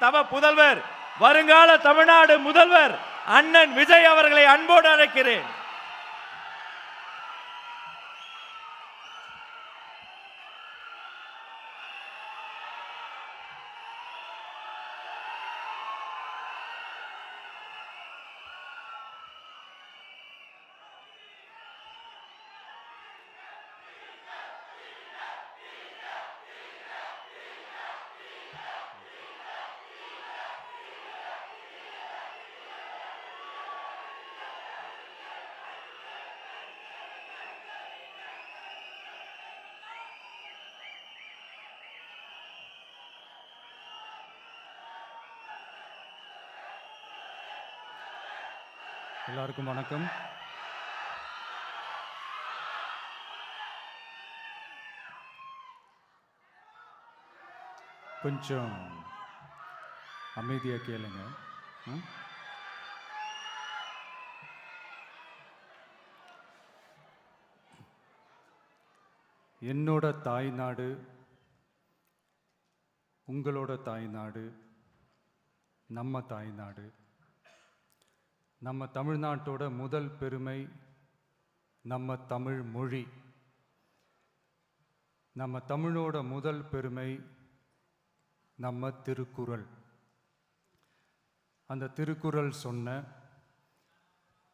தம புதல்வர் வருங்கால தமிழ்நாடு முதல்வர் அண்ணன் விஜய் அவர்களை அன்போடு அழைக்கிறேன். எல்லாருக்கும் வணக்கம். கொஞ்சம் அமைதியாக கேளுங்க. என்னோட தாய்நாடு, உங்களோட தாய்நாடு, நம்ம தாய்நாடு, நம்ம தமிழ்நாட்டோட முதல் பெருமை நம்ம தமிழ் மொழி. நம்ம தமிழோட முதல் பெருமை நம்ம திருக்குறள். அந்த திருக்குறள் சொன்ன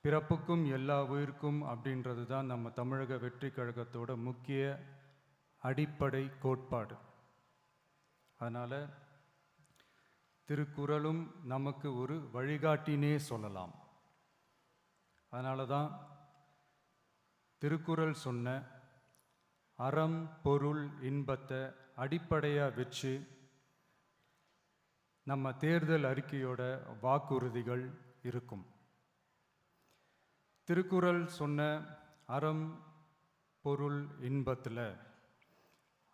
பிறப்புக்கும் எல்லா உயிர்க்கும் அப்படின்றது தான் நம்ம தமிழக வெற்றி கழகத்தோட முக்கிய அடிப்படை கோட்பாடு. அதனால் திருக்குறளும் நமக்கு ஒரு வழிகாட்டினே சொல்லலாம். அதனால தான் திருக்குறள் சொன்ன அறம் பொருள் இன்பத்தை அடிப்படையாக வச்சு நம்ம தேர்தல் அறிக்கையோட வாக்குறுதிகள் இருக்கும். திருக்குறள் சொன்ன அறம் பொருள் இன்பத்தில்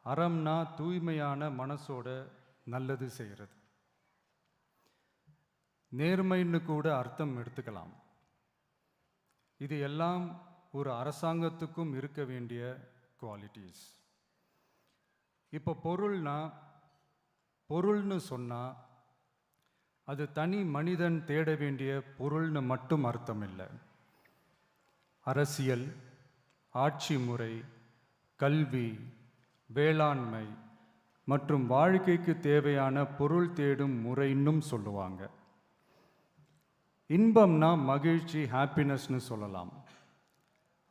அறம்னா தூய்மையான மனசோட நல்லது செய்கிறது. நேர்மைன்னு கூட அர்த்தம் எடுத்துக்கலாம். இது எல்லாம் ஒரு அரசாங்கத்துக்கும் இருக்க வேண்டிய குவாலிட்டிஸ். இப்போ பொருள்னு சொன்னால் அது தனி மனிதன் தேட வேண்டிய பொருள்னு மட்டும் அர்த்தம் இல்லை. அரசியல், ஆட்சி முறை, கல்வி, வேளாண்மை மற்றும் வாழ்க்கைக்கு தேவையான பொருள் தேடும் முறைன்னும் சொல்லுவாங்க. இன்பம்னா மகிழ்ச்சி, ஹாப்பினஸ்னு சொல்லலாம்.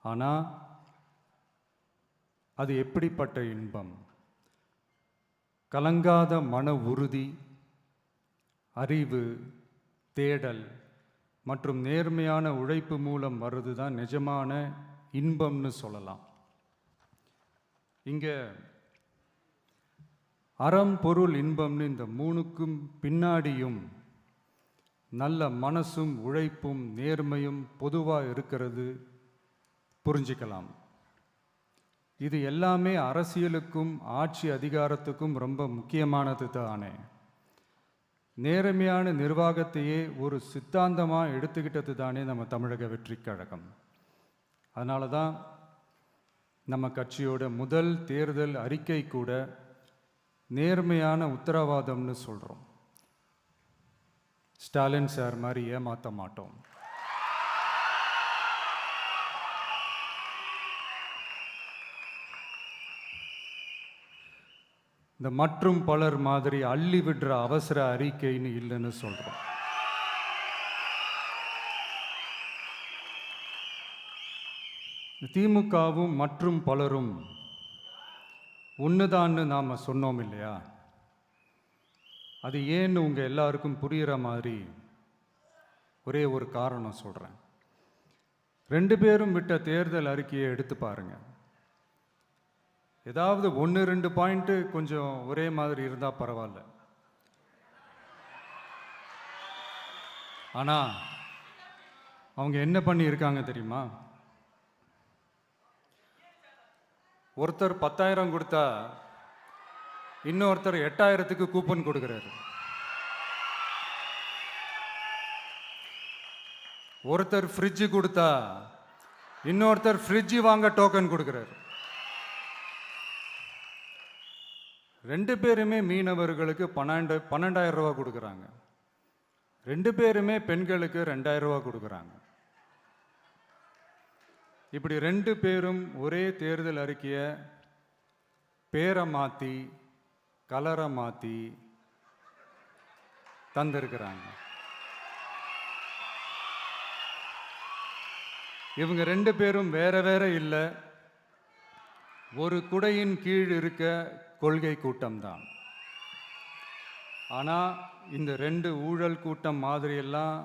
ஆனால் அது எப்படிப்பட்ட இன்பம்? கலங்காத மன உறுதி, அறிவு, தேடல் மற்றும் நேர்மையான உழைப்பு மூலம் வர்றது தான் நிஜமான இன்பம்னு சொல்லலாம். இங்கே அறம் பொருள் இன்பம்னு இந்த மூணுக்கும் பின்னாடியும் நல்ல மனசும் உழைப்பும் நேர்மையும் பொதுவாக இருக்கிறது புரிஞ்சிக்கலாம். இது எல்லாமே அரசியலுக்கும் ஆட்சி அதிகாரத்துக்கும் ரொம்ப முக்கியமானது தானே. நேர்மையான நிர்வாகத்தையே ஒரு சித்தாந்தமாக எடுத்துக்கிட்டது தானே நம்ம தமிழக வெற்றி கழகம். அதனால தான் நம்ம கட்சியோட முதல் தேர்தல் அறிக்கை கூட நேர்மையான உத்தரவாதம்னு சொல்கிறோம். ஸ்டாலின் சார் மாதிரி ஏமாற்ற மாட்டோம். இந்த மற்றும் பலர் மாதிரி அள்ளி விடுற அவசர அறிக்கைன்னு இல்லைன்னு சொல்கிறோம். திமுகவும் மற்றும் பலரும் ஒன்றுதான்னு நாம் சொன்னோம் இல்லையா? அது ஏன்னு உங்கள் எல்லாருக்கும் புரிகிற மாதிரி ஒரே ஒரு காரணம் சொல்கிறேன். 2 பேரும் விட்ட தேர்தல் அறிக்கையை எடுத்து பாருங்கள். ஏதாவது 1-2 பாயிண்ட்டு கொஞ்சம் ஒரே மாதிரி இருந்தால் பரவாயில்ல. ஆனால் அவங்க என்ன பண்ணியிருக்காங்க தெரியுமா? ஒருத்தர் 10,000 கொடுத்தா இன்னொருத்தர் 8,000க்கு கூப்பன் கொடுக்குறாரு. ஒருத்தர் ஃப்ரிட்ஜு கொடுத்தா இன்னொருத்தர் ஃப்ரிட்ஜு வாங்க டோக்கன் கொடுக்குறாரு. 2 பேருமே மீனவர்களுக்கு 12,000 ரூபா கொடுக்குறாங்க. 2 பேருமே பெண்களுக்கு 2,000 ரூபா கொடுக்குறாங்க. இப்படி 2 பேரும் ஒரே தேர்தல் அறிக்கையை பேரை மாற்றி கலரை மாற்றி தந்திருக்கிறாங்க. இவங்க 2 பேரும் வேற வேற இல்லை, ஒரு குடையின் கீழ் இருக்க கொள்கை கூட்டம்தான். ஆனால் இந்த 2 ஊழல் கூட்டம் மாதிரியெல்லாம்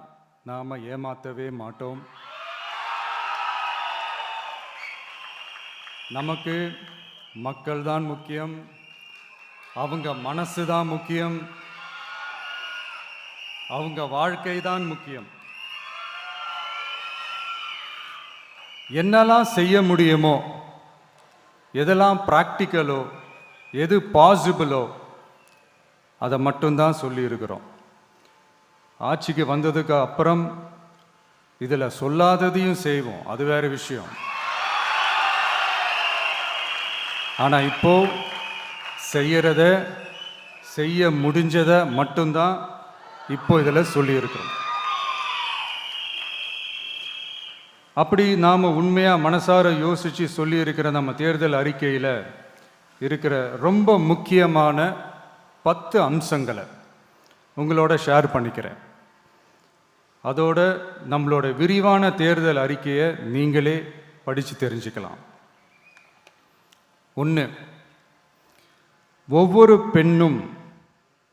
நாம் ஏமாற்றவே மாட்டோம். நமக்கு மக்கள் தான் முக்கியம், அவங்க மனசு தான் முக்கியம், அவங்க வாழ்க்கை தான் முக்கியம். என்னெல்லாம் செய்ய முடியுமோ, எதெல்லாம் ப்ராக்டிக்கலோ, எது பாசிபிளோ அதை மட்டும்தான் சொல்லியிருக்கிறோம். ஆட்சிக்கு வந்ததுக்கு அப்புறம் இதில் சொல்லாததையும் செய்வோம், அது வேற விஷயம். ஆனால் இப்போ செய்யறத, செய்ய முடிஞ்சதை மட்டும்தான் இப்போ இதில் சொல்லியிருக்கிறோம். அப்படி நாம் உண்மையாக மனசார யோசித்து சொல்லியிருக்கிற நம்ம தேர்தல் அறிக்கையில் இருக்கிற ரொம்ப முக்கியமான 10 அம்சங்களை உங்களோட ஷேர் பண்ணிக்கிறேன். அதோட நம்மளோட விரிவான தேர்தல் அறிக்கையை நீங்களே படித்து தெரிஞ்சுக்கலாம். 1, ஒவ்வொரு பெண்ணும்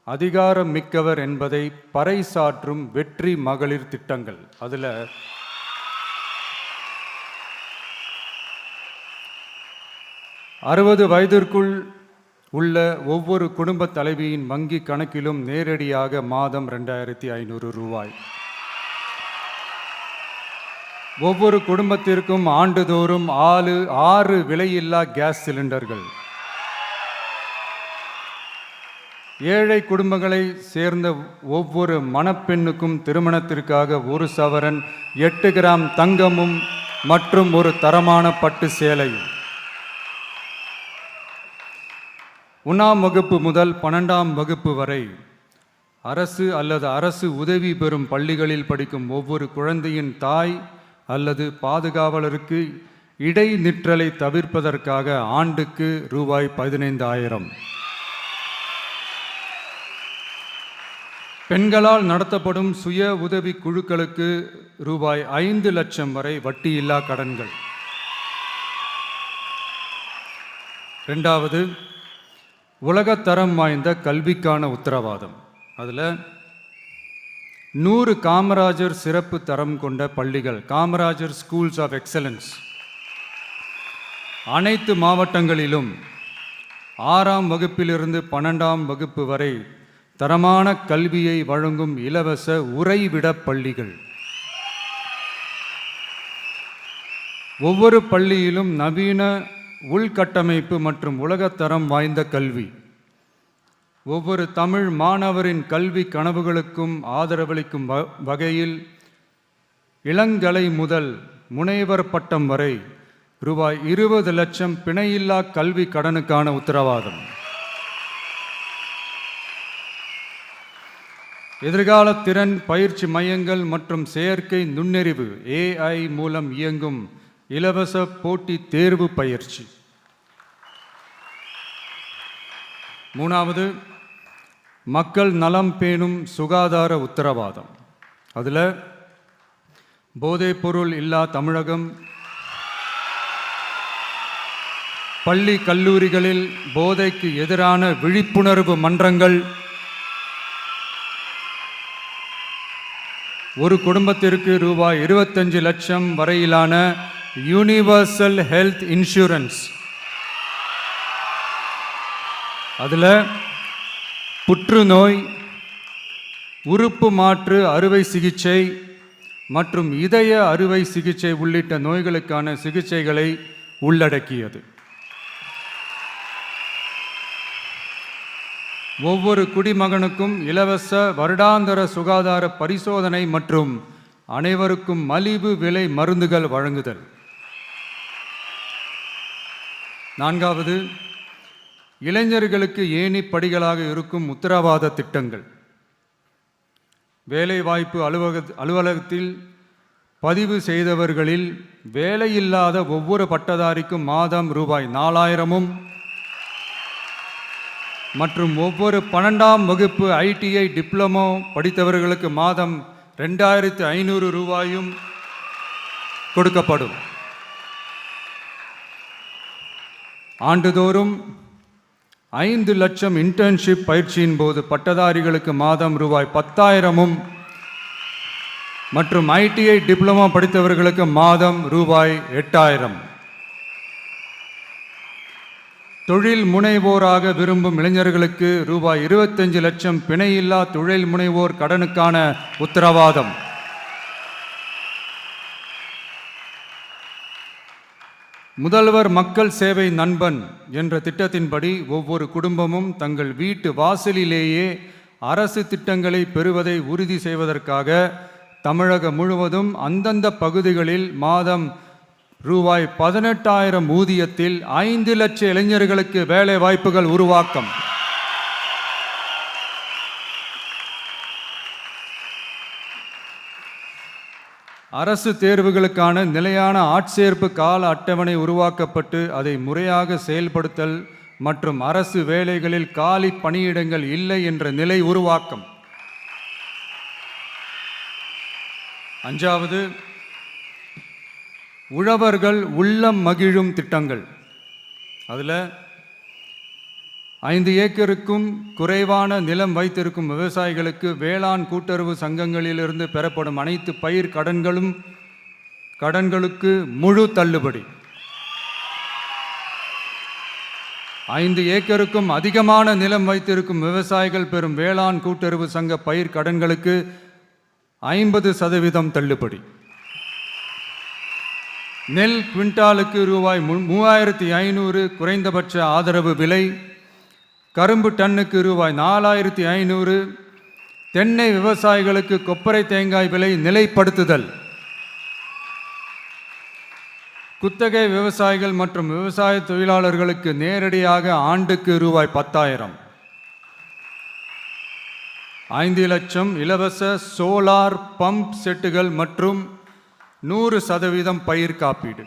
அதிகாரம் மிக்கவர் என்பதை பறைசாற்றும் வெற்றி மகளிர் திட்டங்கள். அதில் 60 வயதிற்குள் உள்ள ஒவ்வொரு குடும்ப தலைவியின் வங்கி கணக்கிலும் நேரடியாக மாதம் 2,500 ரூபாய். ஒவ்வொரு குடும்பத்திற்கும் ஆண்டுதோறும் 6 விலையில்லா கேஸ் சிலிண்டர்கள். ஏழை குடும்பங்களை சேர்ந்த ஒவ்வொரு மணப்பெண்ணுக்கும் திருமணத்திற்காக 1 சவரன் 8 கிராம் தங்கமும் மற்றும் ஒரு தரமான பட்டு சேலையும். 1ஆம் வகுப்பு முதல் 12ஆம் வகுப்பு வரை அரசு அல்லது அரசு உதவி பெறும் பள்ளிகளில் படிக்கும் ஒவ்வொரு குழந்தையின் தாய் அல்லது பாதுகாவலருக்கு இடைநிற்றலை தவிர்ப்பதற்காக ஆண்டுக்கு ரூபாய் 15,000. பெண்களால் நடத்தப்படும் சுய உதவி குழுக்களுக்கு ரூபாய் 5 லட்சம் வரை வட்டியில்லா கடன்கள். 2வது, உலகத்தரம் வாய்ந்த கல்விக்கான உத்தரவாதம். அதில் 100 காமராஜர் சிறப்பு தரம் கொண்ட பள்ளிகள், காமராஜர் ஸ்கூல்ஸ் ஆஃப் எக்ஸலன்ஸ், அனைத்து மாவட்டங்களிலும் 6ஆம் வகுப்பிலிருந்து 12ஆம் வகுப்பு வரை தரமான கல்வியை வழங்கும் இலவச உறைவிட பள்ளிகள். ஒவ்வொரு பள்ளியிலும் நவீன உள்கட்டமைப்பு மற்றும் உலகத்தரம் வாய்ந்த கல்வி. ஒவ்வொரு தமிழ் மாணவரின் கல்வி கனவுகளுக்கும் ஆதரவளிக்கும் வகையில் இளங்கலை முதல் முனைவர் பட்டம் வரை ரூபாய் 20 லட்சம் பிணையில்லா கல்வி கடனுக்கான உத்தரவாதம். எதிர்கால திறன் பயிற்சி மையங்கள் மற்றும் செயற்கை நுண்ணறிவு AI மூலம் இயங்கும் இலவச போட்டி தேர்வு பயிற்சி. 3வது, மக்கள் நலம் பேணும் சுகாதார உத்தரவாதம். அதில் போதைப்பொருள் இல்லா தமிழகம், பள்ளி கல்லூரிகளில் போதைக்கு எதிரான விழிப்புணர்வு மன்றங்கள், ஒரு குடும்பத்திற்கு ரூபாய் 25 லட்சம் வரையிலான யூனிவர்சல் ஹெல்த் இன்சூரன்ஸ். அதில் புற்றுநோய், உறுப்பு மாற்று அறுவை சிகிச்சை மற்றும் இதய அறுவை சிகிச்சை உள்ளிட்ட நோய்களுக்கான சிகிச்சைகளை உள்ளடக்கியது. ஒவ்வொரு குடிமகனுக்கும் இலவச வருடாந்திர சுகாதார பரிசோதனை மற்றும் அனைவருக்கும் மலிவு விலை மருந்துகள் வழங்குதல். 4வது, இளைஞர்களுக்கு ஏணிப்படிகளாக இருக்கும் உத்தரவாத திட்டங்கள். வேலைவாய்ப்பு அலுவலகத்தில் பதிவு செய்தவர்களில் வேலையில்லாத ஒவ்வொரு பட்டதாரிக்கும் மாதம் ரூபாய் 4000 மற்றும் ஒவ்வொரு 12ஆம் வகுப்பு ITI டிப்ளமோ படித்தவர்களுக்கு மாதம் 2500 ரூபாயும் கொடுக்கப்படும். ஆண்டுதோறும் 5 லட்சம் இன்டர்ன்ஷிப் பயிற்சியின் போது பட்டதாரிகளுக்கு மாதம் ரூபாய் 10,000 மற்றும் ITI டிப்ளமோ படித்தவர்களுக்கு மாதம் ரூபாய் 8,000. தொழில் முனைவோராக விரும்பும் இளைஞர்களுக்கு ரூபாய் 25 லட்சம் பிணையில்லா தொழில் முனைவோர் கடனுக்கான உத்தரவாதம். முதல்வர் மக்கள் சேவை நண்பன் என்ற திட்டத்தின்படி ஒவ்வொரு குடும்பமும் தங்கள் வீட்டு வாசலிலேயே அரசு திட்டங்களை பெறுவதை உறுதி செய்வதற்காக தமிழகம் முழுவதும் அந்தந்த பகுதிகளில் மாதம் ரூபாய் 18,000 ஊதியத்தில் 5 லட்சம் இளைஞர்களுக்கு வேலை வாய்ப்புகள் உருவாக்கம். அரசு தேர்வுகளுக்கான நிலையான ஆட்சேர்ப்பு கால அட்டவணை உருவாக்கப்பட்டு அதை முறையாக செயல்படுத்தல் மற்றும் அரசு வேலைகளில் காலி பணியிடங்கள் இல்லை என்ற நிலை உருவாக்கம். 5வது, உழவர்கள் உள்ளம் மகிழும் திட்டங்கள். அதில் 5 ஏக்கருக்கும் குறைவான நிலம் வைத்திருக்கும் விவசாயிகளுக்கு வேளாண் கூட்டுறவு சங்கங்களிலிருந்து பெறப்படும் அனைத்து பயிர் கடன்களுக்கு முழு தள்ளுபடி. 5 ஏக்கருக்கும் அதிகமான நிலம் வைத்திருக்கும் விவசாயிகள் பெறும் வேளாண் கூட்டுறவு சங்க பயிர் கடன்களுக்கு 50% தள்ளுபடி. நெல் குவிண்டாலுக்கு ரூபாய் 3,500 குறைந்தபட்ச ஆதரவு விலை. கரும்பு டன்னுக்கு ரூபாய் 4,500. தென்னை விவசாயிகளுக்கு கொப்பரை தேங்காய் விலை நிலைப்படுத்துதல். குத்தகை விவசாயிகள் மற்றும் விவசாய தொழிலாளர்களுக்கு நேரடியாக ஆண்டுக்கு ரூபாய் 10,000. 5 லட்சம் இலவச சோலார் பம்ப் செட்டுகள் மற்றும் 100% பயிர் காப்பீடு.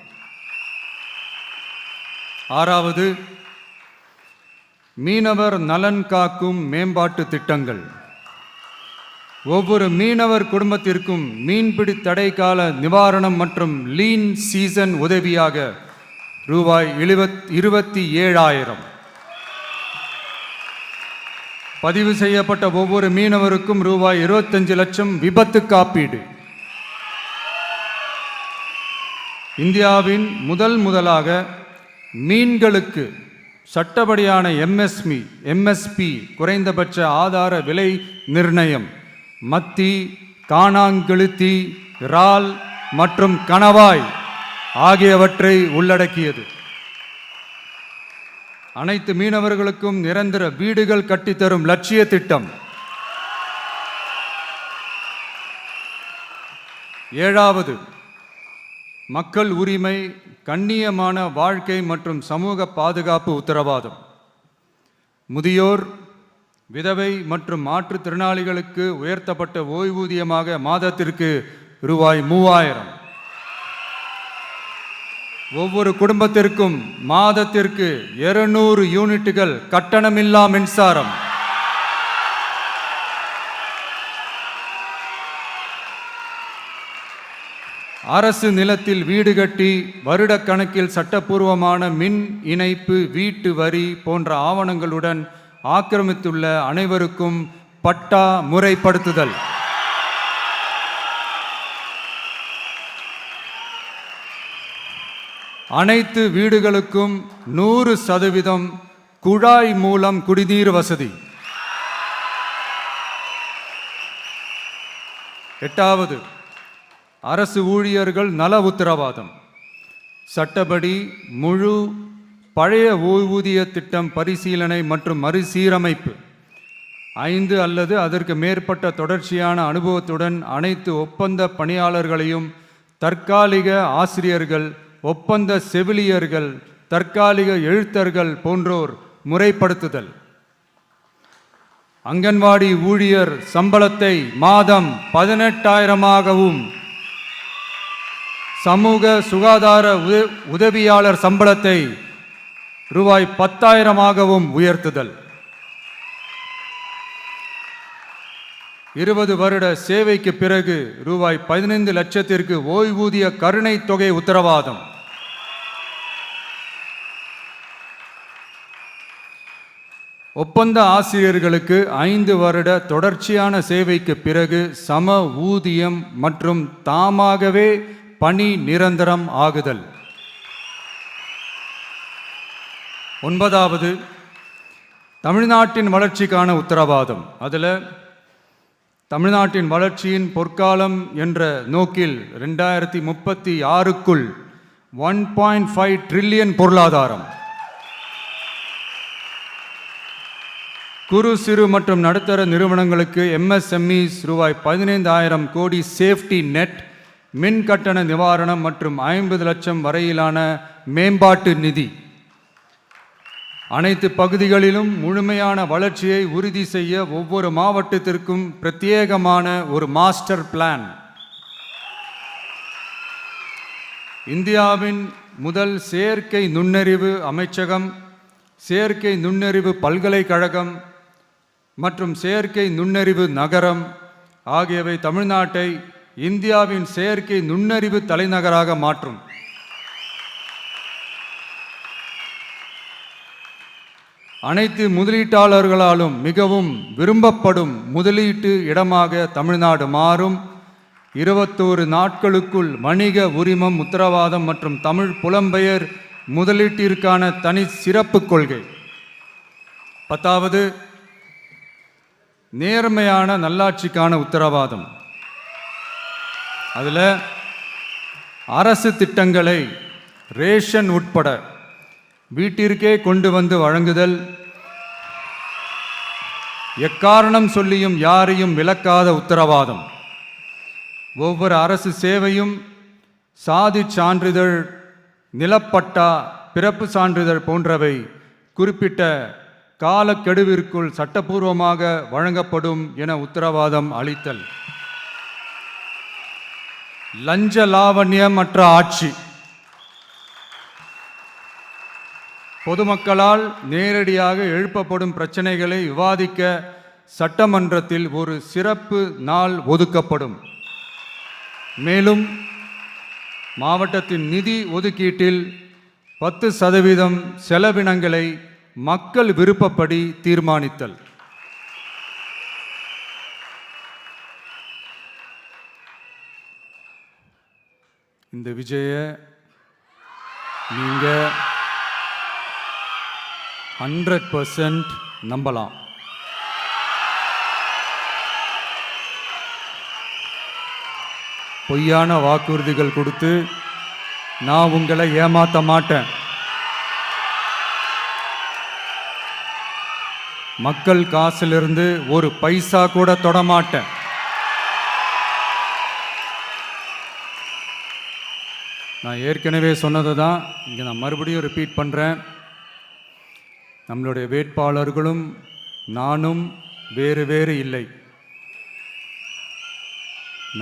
6வது, மீனவர் நலன் காக்கும் மேம்பாட்டு திட்டங்கள். ஒவ்வொரு மீனவர் குடும்பத்திற்கும் மீன்பிடி தடை கால நிவாரணம் மற்றும் லீன் சீசன் உதவியாக ரூபாய் 27,000. பதிவு செய்யப்பட்ட ஒவ்வொரு மீனவருக்கும் ரூபாய் 25 லட்சம் விபத்து காப்பீடு. இந்தியாவின் முதலாக மீன்களுக்கு சட்டப்படியான MSP குறைந்தபட்ச ஆதார விலை நிர்ணயம் மத்தி, காணாங்கெளுத்தி, இறால் மற்றும் கணவாய் ஆகியவற்றை உள்ளடக்கியது. அனைத்து மீனவர்களுக்கும் நிரந்தர வீடுகள் கட்டித்தரும் லட்சிய திட்டம். 7வது, மக்கள் உரிமை, கண்ணியமான வாழ்க்கை மற்றும் சமூக பாதுகாப்பு உத்தரவாதம். முதியோர், விதவை மற்றும் மாற்றுத்திறனாளிகளுக்கு உயர்த்தப்பட்ட ஓய்வூதியமாக மாதத்திற்கு ரூபாய் 3,000. ஒவ்வொரு குடும்பத்திற்கும் மாதத்திற்கு 200 யூனிட்டுகள் கட்டணமில்லா மின்சாரம். அரசு நிலத்தில் வீடு கட்டி வருடக்கணக்கில் சட்டப்பூர்வமான மின் இணைப்பு, வீட்டு வரி போன்ற ஆவணங்களுடன் ஆக்கிரமித்துள்ள அனைவருக்கும் பட்டா முறைப்படுத்துதல். அனைத்து வீடுகளுக்கும் 100% குழாய் மூலம் குடிநீர் வசதி. 8வது, அரசு ஊழியர்கள் நல உத்தரவாதம். சட்டப்படி முழு பழைய ஓய்வூதிய திட்டம் பரிசீலனை மற்றும் மறுசீரமைப்பு. 5 அல்லது அதற்கு மேற்பட்ட தொடர்ச்சியான அனுபவத்துடன் அனைத்து ஒப்பந்த பணியாளர்களையும் தற்காலிக ஆசிரியர்கள், ஒப்பந்த செவிலியர்கள், தற்காலிக எழுத்தர்கள் போன்றோர் முறைப்படுத்துதல். அங்கன்வாடி ஊழியர் சம்பளத்தை மாதம் 18,000ஆகவும் சமூக சுகாதார உதவியாளர் சம்பளத்தை ரூபாய் 10,000ஆகவும் உயர்த்துதல். 20 வருட சேவைக்கு பிறகு ரூபாய் 15 லட்சத்திற்கு ஓய்வூதிய கருணை தொகை உத்தரவாதம். ஒப்பந்த ஆசிரியர்களுக்கு 5 வருட தொடர்ச்சியான சேவைக்கு பிறகு சம ஊதியம் மற்றும் தாமாகவே பணி நிரந்தரம் ஆகுதல். 9வது, தமிழ்நாட்டின் வளர்ச்சிக்கான உத்தரவாதம். அதில் தமிழ்நாட்டின் வளர்ச்சியின் பொற்காலம் என்ற நோக்கில் 2036க்குள் 1.5 ட்ரில்லியன் பொருளாதாரம், குறு சிறு மற்றும் நடுத்தர நிறுவனங்களுக்கு MSMEs ரூபாய் 15,000 கோடி சேஃப்டி நெட், மின் கட்டண நிவாரணம் மற்றும் 50 லட்சம் வரையிலான மேம்பாட்டு நிதி. அனைத்து பகுதிகளிலும் முழுமையான வளர்ச்சியை உறுதி செய்ய ஒவ்வொரு மாவட்டத்திற்கும் பிரத்யேகமான ஒரு மாஸ்டர் பிளான். இந்தியாவின் முதல் செயற்கை நுண்ணறிவு அமைச்சகம், செயற்கை நுண்ணறிவு பல்கலைக்கழகம் மற்றும் செயற்கை நுண்ணறிவு நகரம் ஆகியவை தமிழ்நாட்டை இந்தியாவின் செயற்கை நுண்ணறிவு தலைநகராக மாற்றும். அனைத்து முதலீட்டாளர்களாலும் மிகவும் விரும்பப்படும் முதலீட்டு இடமாக தமிழ்நாடு மாறும். 21 நாட்களுக்குள் வணிக உரிமம் உத்தரவாதம் மற்றும் தமிழ் புலம்பெயர் முதலீட்டிற்கான தனி சிறப்பு கொள்கை. 10வது, நேர்மையான நல்லாட்சிக்கான உத்தரவாதம். அதில் அரசு திட்டங்களை ரேஷன் உட்பட வீட்டிற்கே கொண்டு வந்து வழங்குதல், எக்காரணம் சொல்லியும் யாரையும் விலக்காத உத்தரவாதம். ஒவ்வொரு அரசு சேவையும் சாதி சான்றிதழ், நிலப்பட்டா, பிறப்பு சான்றிதழ் போன்றவை குறிப்பிட்ட காலக்கெடுவிற்குள் சட்டப்பூர்வமாக வழங்கப்படும் என உத்தரவாதம் அளித்தல். லஞ்ச லாவண்யமற்ற ஆட்சி. பொதுமக்களால் நேரடியாக எழுப்பப்படும் பிரச்சனைகளை விவாதிக்க சட்டமன்றத்தில் ஒரு சிறப்பு நாள் ஒதுக்கப்படும். மேலும் மாவட்டத்தின் நிதி ஒதுக்கீட்டில் 10% செலவினங்களை மக்கள் விருப்பப்படி தீர்மானித்தல். இந்த விஜய நீங்க 100% நம்பலாம். பொய்யான வாக்குறுதிகள் கொடுத்து நான் உங்களை ஏமாற்ற மாட்டேன். மக்கள் காசிலிருந்து ஒரு பைசா கூட தொடமாட்டேன். நான் ஏற்கனவே சொன்னது தான் இங்கே நான் மறுபடியும் ரிப்பீட் பண்ணுறேன். நம்மளுடைய வேட்பாளர்களும் நானும் வேறு வேறு இல்லை.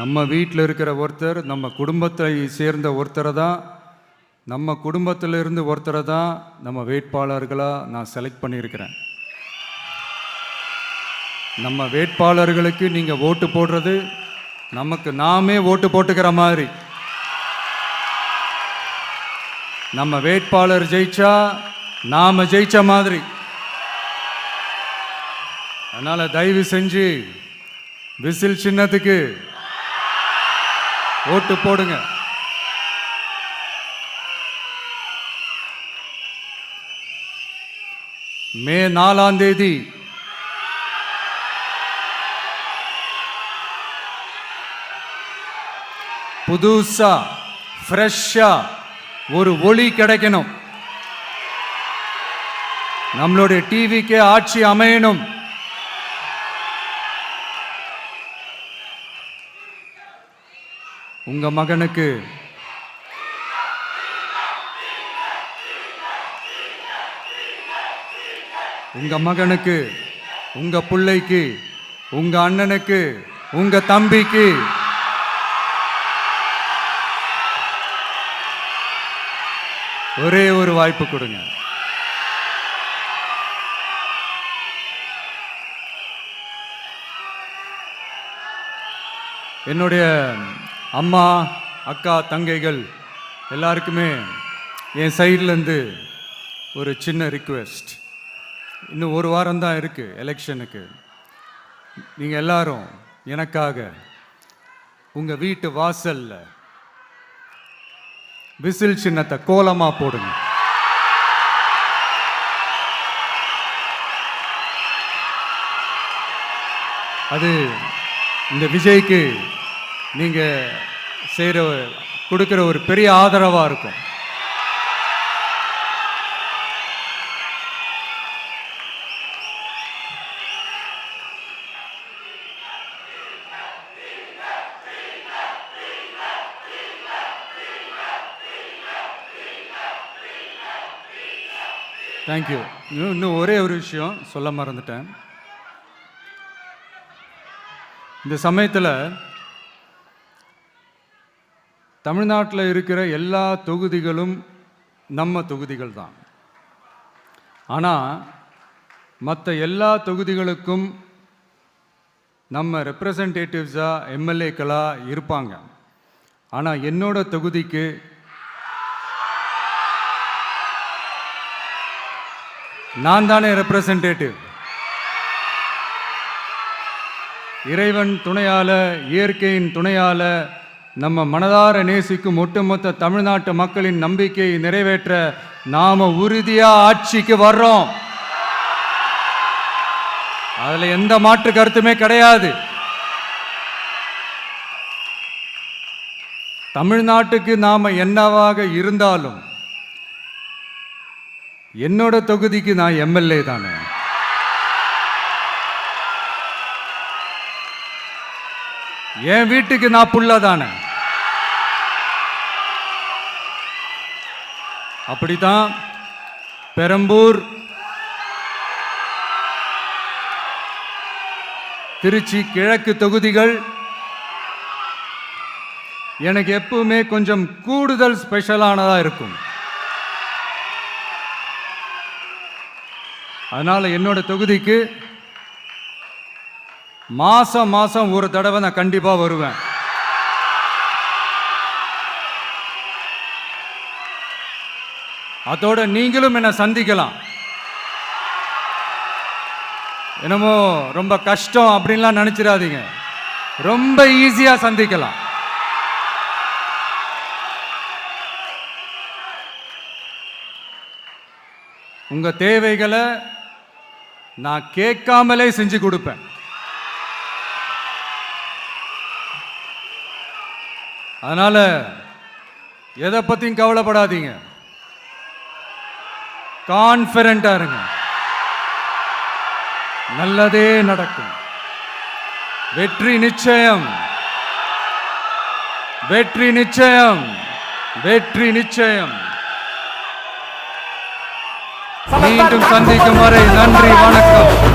நம்ம வீட்டில் இருக்கிற ஒருத்தர், நம்ம குடும்பத்தை சேர்ந்த ஒருத்தரை தான், நம்ம குடும்பத்திலிருந்து ஒருத்தரை தான் நம்ம வேட்பாளர்களாக நான் செலக்ட் பண்ணியிருக்கிறேன். நம்ம வேட்பாளர்களுக்கு நீங்கள் ஓட்டு போடுறது நமக்கு நாமே ஓட்டு போட்டுக்கிற மாதிரி. நம்ம வேட்பாளர் ஜெயிச்சா நாம ஜெயிச்ச மாதிரி. அதனால தயவு செஞ்சு விசில் சின்னத்துக்கு ஓட்டு போடுங்க. மே 4ஆம் தேதி புதுசா ஃப்ரெஷ்ஷா ஒரு ஒளி கிடைக்கணும். நம்மளுடைய டிவிக்கே ஆட்சி அமையணும். உங்க மகனுக்கு உங்க மகனுக்கு, உங்க பிள்ளைக்கு, உங்க அண்ணனுக்கு, உங்க தம்பிக்கு ஒரே ஒரு வாய்ப்பு கொடுங்க. என்னுடைய அம்மா, அக்கா, தங்கைகள் எல்லாருக்குமே என் சைட்லேருந்து ஒரு சின்ன ரிக்வெஸ்ட். இன்னும் ஒரு வாரம் தான் இருக்குது எலெக்ஷனுக்கு. நீங்கள் எல்லாரும் எனக்காக உங்கள் வீட்டு வாசல்ல விசில் சின்னத்தை கோலமாக போடுங்க. அது இந்த விஜய்க்கு நீங்கள் கொடுக்குற ஒரு பெரிய ஆதரவாக இருக்கும். தேங்க்யூ. இன்னும் ஒரே ஒரு விஷயம் சொல்ல மறந்துட்டேன். இந்த சமயத்தில் தமிழ்நாட்டில் இருக்கிற எல்லா தொகுதிகளும் நம்ம தொகுதிகள் தான். ஆனால் மற்ற எல்லா தொகுதிகளுக்கும் நம்ம ரெப்ரசன்டேட்டிவ்ஸாக, எம்எல்ஏக்களாக இருப்பாங்க. ஆனால் என்னோட தொகுதிக்கு நான் தானே ரெப்ரசன்டேட்டிவ். இறைவன் துணையால, இயற்கையின் துணையால, நம்ம மனதார நேசிக்கும் ஒட்டுமொத்த தமிழ்நாட்டு மக்களின் நம்பிக்கையை நிறைவேற்ற நாம உறுதியா ஆட்சிக்கு வர்றோம். அதுல எந்த மாற்று கருத்துமே கிடையாது. தமிழ்நாட்டுக்கு நாம என்னவாக இருந்தாலும் என்னோட தொகுதிக்கு நான் எம்எல்ஏ தானே. என் வீட்டுக்கு நான் புள்ள தானே. அப்படித்தான் பெரம்பூர், திருச்சி கிழக்கு தொகுதிகள் எனக்கு எப்பவுமே கொஞ்சம் கூடுதல் ஸ்பெஷலானதா இருக்கும். அதனால என்னோட தொகுதிக்கு மாசம் மாசம் ஒரு தடவை நான் கண்டிப்பா வருவேன். அதோட நீங்களும் என்ன சந்திக்கலாம். என்னமோ ரொம்ப கஷ்டம் அப்படின்லாம் நினைச்சிடாதீங்க. ரொம்ப ஈஸியா சந்திக்கலாம். உங்க தேவைகளை நான் கேட்காமலே செஞ்சு கொடுப்பேன். அதனால எதை பத்தியும் கவலைப்படாதீங்க. கான்ஃபிடென்ட்டா இருங்க. நல்லதே நடக்கும். வெற்றி நிச்சயம், வெற்றி நிச்சயம், வெற்றி நிச்சயம். மீண்டும் சந்திக்கும் வரை நன்றி, வணக்கம்.